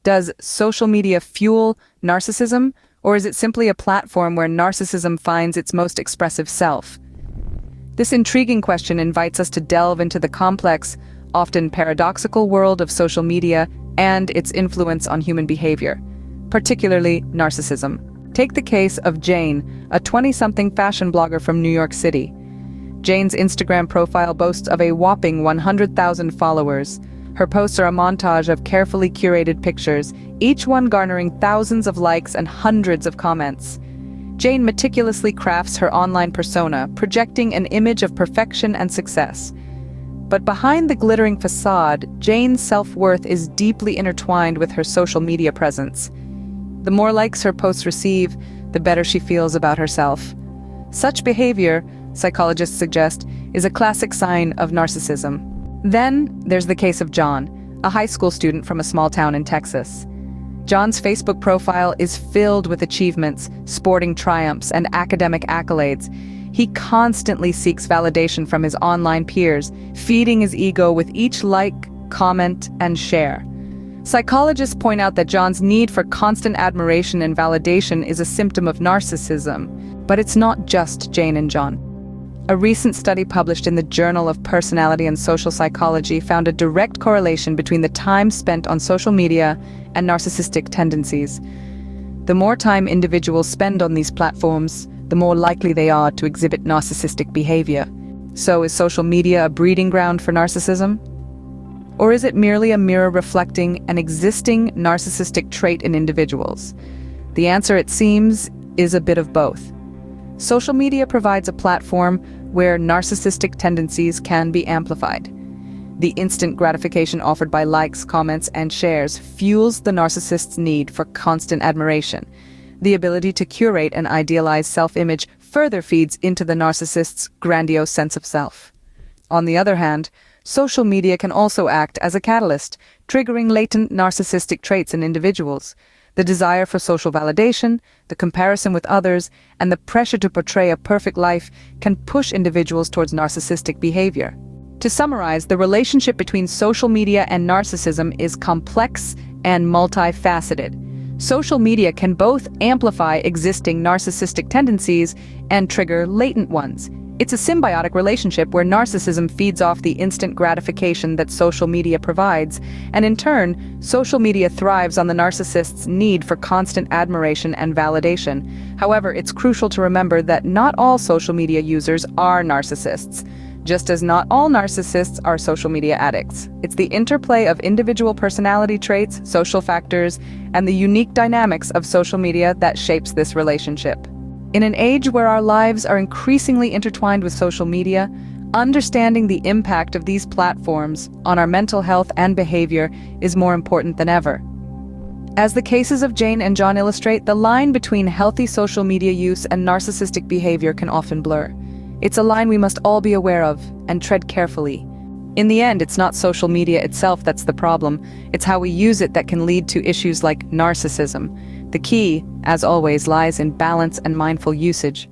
Does social media fuel narcissism, or is it simply a platform where narcissism finds its most expressive self? This intriguing question invites us to delve into the complex, often paradoxical world of social media and its influence on human behavior, particularly narcissism. Take the case of Jane, a 20-something fashion blogger from New York City. Jane's Instagram profile boasts of a whopping 100,000 followers. Her posts are a montage of carefully curated pictures, each one garnering thousands of likes and hundreds of comments. Jane meticulously crafts her online persona, projecting an image of perfection and success. But behind the glittering facade, Jane's self-worth is deeply intertwined with her social media presence. The more likes her posts receive, the better she feels about herself. Such behavior, psychologists suggest, is a classic sign of narcissism. Then there's the case of John, a high school student from a small town in Texas. John's Facebook profile is filled with achievements, sporting triumphs, and academic accolades. He constantly seeks validation from his online peers, feeding his ego with each like, comment, and share. Psychologists point out that John's need for constant admiration and validation is a symptom of narcissism, but it's not just Jane and John. A recent study published in the Journal of Personality and Social Psychology found a direct correlation between the time spent on social media and narcissistic tendencies. The more time individuals spend on these platforms, the more likely they are to exhibit narcissistic behavior. So is social media a breeding ground for narcissism? Or is it merely a mirror reflecting an existing narcissistic trait in individuals? The answer, it seems, is a bit of both. Social media provides a platform where narcissistic tendencies can be amplified. The instant gratification offered by likes, comments, and shares fuels the narcissist's need for constant admiration. The ability to curate an idealized self-image further feeds into the narcissist's grandiose sense of self. On the other hand, social media can also act as a catalyst, triggering latent narcissistic traits in individuals. The desire for social validation, the comparison with others, and the pressure to portray a perfect life can push individuals towards narcissistic behavior. To summarize, the relationship between social media and narcissism is complex and multifaceted. Social media can both amplify existing narcissistic tendencies and trigger latent ones. It's a symbiotic relationship where narcissism feeds off the instant gratification that social media provides, and in turn, social media thrives on the narcissist's need for constant admiration and validation. However, it's crucial to remember that not all social media users are narcissists, just as not all narcissists are social media addicts. It's the interplay of individual personality traits, social factors, and the unique dynamics of social media that shapes this relationship. In an age where our lives are increasingly intertwined with social media, understanding the impact of these platforms on our mental health and behavior is more important than ever. As the cases of Jane and John illustrate, the line between healthy social media use and narcissistic behavior can often blur. It's a line we must all be aware of and tread carefully. In the end, it's not social media itself that's the problem. It's how we use it that can lead to issues like narcissism. The key, as always, lies in balance and mindful usage.